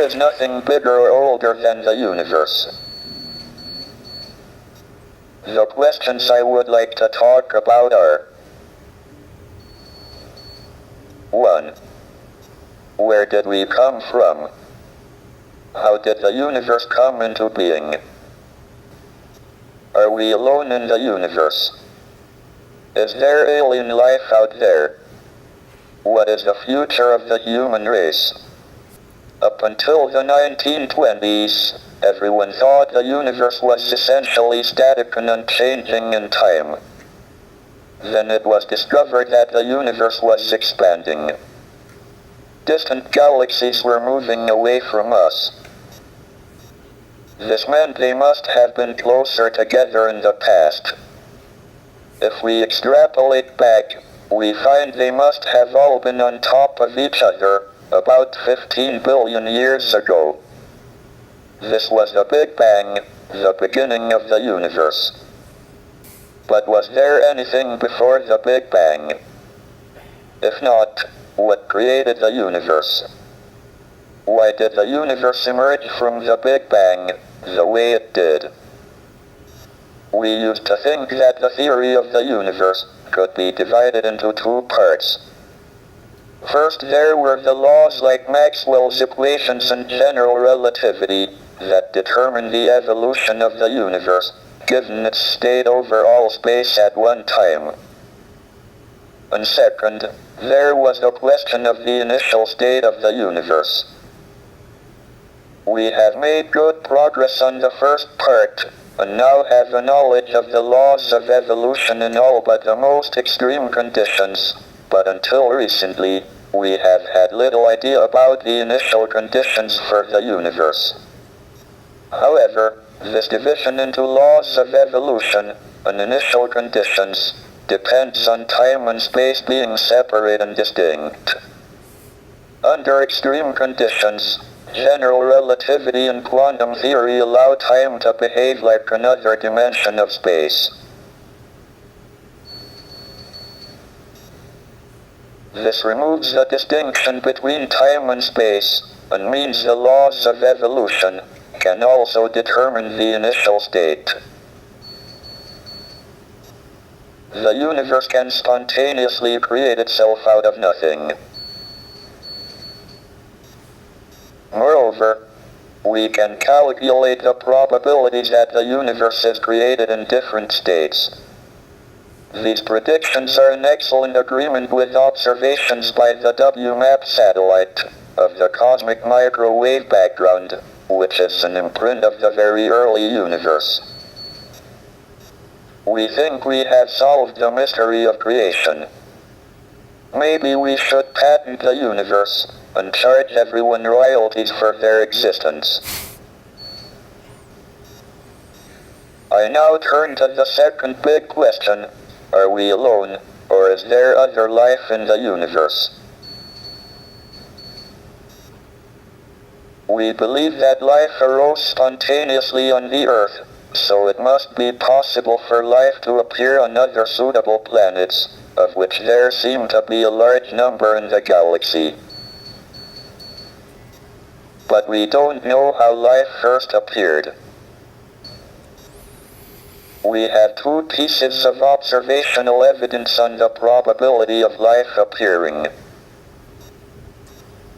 is nothing bigger or older than the universe. The questions I would like to talk about are: 1. Where did we come from? How did the universe come into being? Are we alone in the universe? Is there alien life out there? What is the future of the human race? Up until the 1920s, everyone thought the universe was essentially static and unchanging in time. Then it was discovered that the universe was expanding. Distant galaxies were moving away from us. This meant they must have been closer together in the past. If we extrapolate back, we find they must have all been on top of each other about 15 billion years ago. This was the Big Bang, the beginning of the universe. But was there anything before the Big Bang? If not, what created the universe? Why did the universe emerge from the Big Bang the way it did? We used to think that the theory of the universe could be divided into two parts. First, there were the laws like Maxwell's equations and general relativity that determine the evolution of the universe, given its state over all space at one time. And second, there was the question of the initial state of the universe. We have made good progress on the first part, and now have a knowledge of the laws of evolution in all but the most extreme conditions, but until recently, we have had little idea about the initial conditions for the universe. However, this division into laws of evolution and initial conditions depends on time and space being separate and distinct. Under extreme conditions, general relativity and quantum theory allow time to behave like another dimension of space. This removes the distinction between time and space, and means the laws of evolution can also determine the initial state. The universe can spontaneously create itself out of nothing. Moreover, we can calculate the probabilities that the universe is created in different states. These predictions are in excellent agreement with observations by the WMAP satellite of the cosmic microwave background, which is an imprint of the very early universe. We think we have solved the mystery of creation. Maybe we should patent the universe and charge everyone royalties for their existence. I now turn to the second big question: are we alone, or is there other life in the universe? We believe that life arose spontaneously on the Earth, so it must be possible for life to appear on other suitable planets, of which there seem to be a large number in the galaxy. But we don't know how life first appeared. We have two pieces of observational evidence on the probability of life appearing.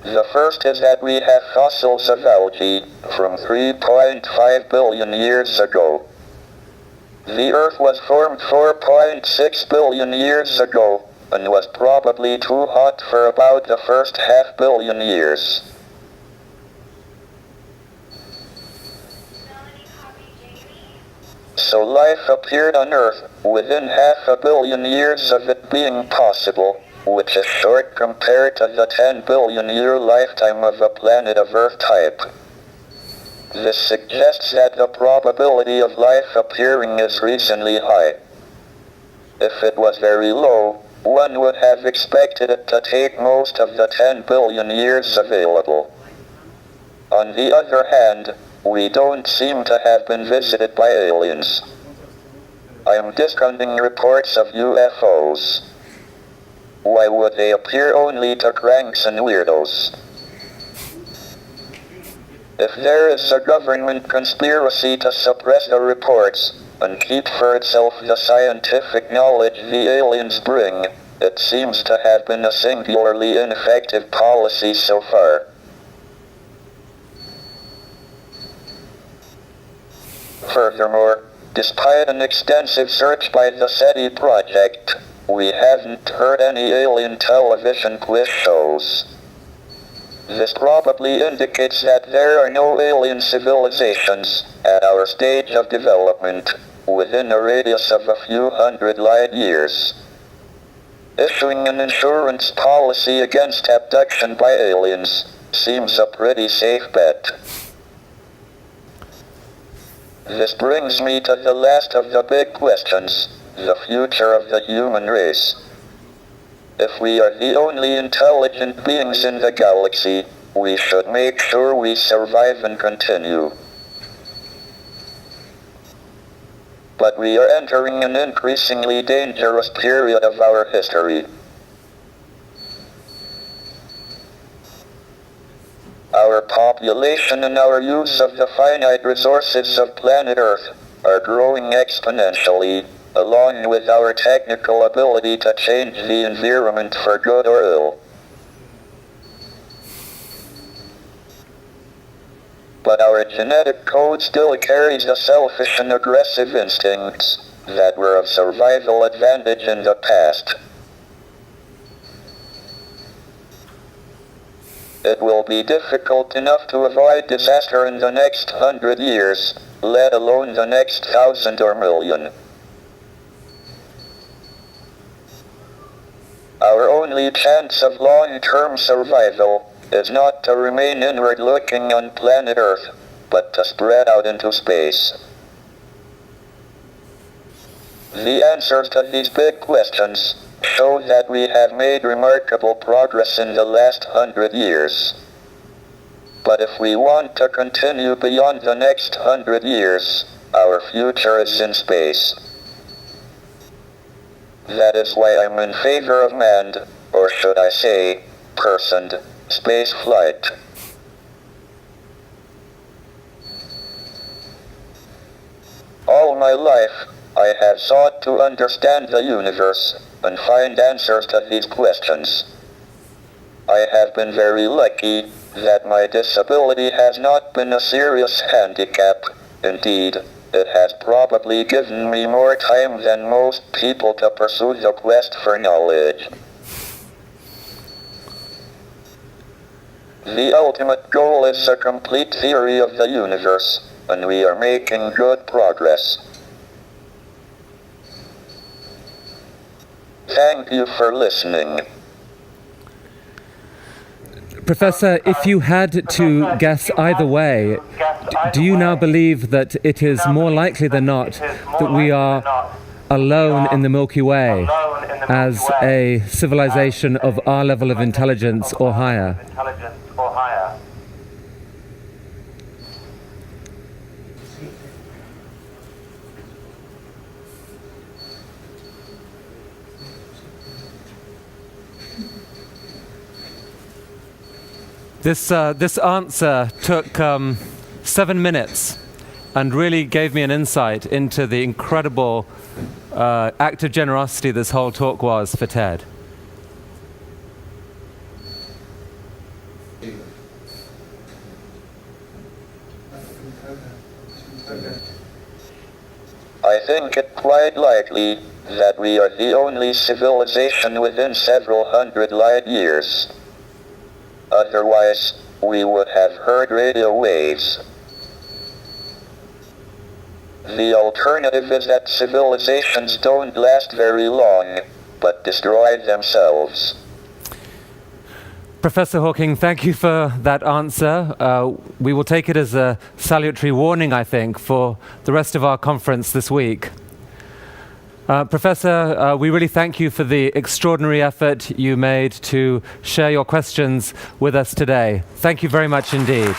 The first is that we have fossils of algae from 3.5 billion years ago. The Earth was formed 4.6 billion years ago, and was probably too hot for about the first half billion years. So life appeared on Earth within 500 million years of it being possible, which is short compared to the 10 billion year lifetime of a planet of Earth type. This suggests that the probability of life appearing is reasonably high. If it was very low, one would have expected it to take most of the 10 billion years available. On the other hand, we don't seem to have been visited by aliens. I am discounting reports of UFOs. Why would they appear only to cranks and weirdos? If there is a government conspiracy to suppress the reports and keep for itself the scientific knowledge the aliens bring, it seems to have been a singularly ineffective policy so far. Furthermore, despite an extensive search by the SETI project, we haven't heard any alien television quiz shows. This probably indicates that there are no alien civilizations, at our stage of development, within a radius of a few hundred light years. Issuing an insurance policy against abduction by aliens seems a pretty safe bet. This brings me to the last of the big questions, the future of the human race. If we are the only intelligent beings in the galaxy, we should make sure we survive and continue. But we are entering an increasingly dangerous period of our history. Our population and our use of the finite resources of planet Earth are growing exponentially, along with our technical ability to change the environment for good or ill. But our genetic code still carries the selfish and aggressive instincts that were of survival advantage in the past. It will be difficult enough to avoid disaster in the next 100 years, let alone the next 1,000 or million. Our only chance of long-term survival is not to remain inward-looking on planet Earth, but to spread out into space. The answers to these big questions show that we have made remarkable progress in the last 100 years. But if we want to continue beyond the next 100 years, our future is in space. That is why I'm in favor of manned, or should I say, personed, space flight. All my life, I have sought to understand the universe and find answers to these questions. I have been very lucky that my disability has not been a serious handicap. Indeed, it has probably given me more time than most people to pursue the quest for knowledge. The ultimate goal is a complete theory of the universe, and we are making good progress. Thank you for listening. Professor, if you had to guess either way, do you now believe that it is more likely than not that we are alone in the Milky Way as a civilization of our level of intelligence or higher? This answer took 7 minutes and really gave me an insight into the incredible act of generosity this whole talk was for Ted. I think it quite likely that we are the only civilization within several hundred light years. Otherwise, we would have heard radio waves. The alternative is that civilizations don't last very long, but destroy themselves. Professor Hawking, thank you for that answer. We will take it as a salutary warning, I think, for the rest of our conference this week. Professor, we really thank you for the extraordinary effort you made to share your questions with us today. Thank you very much indeed.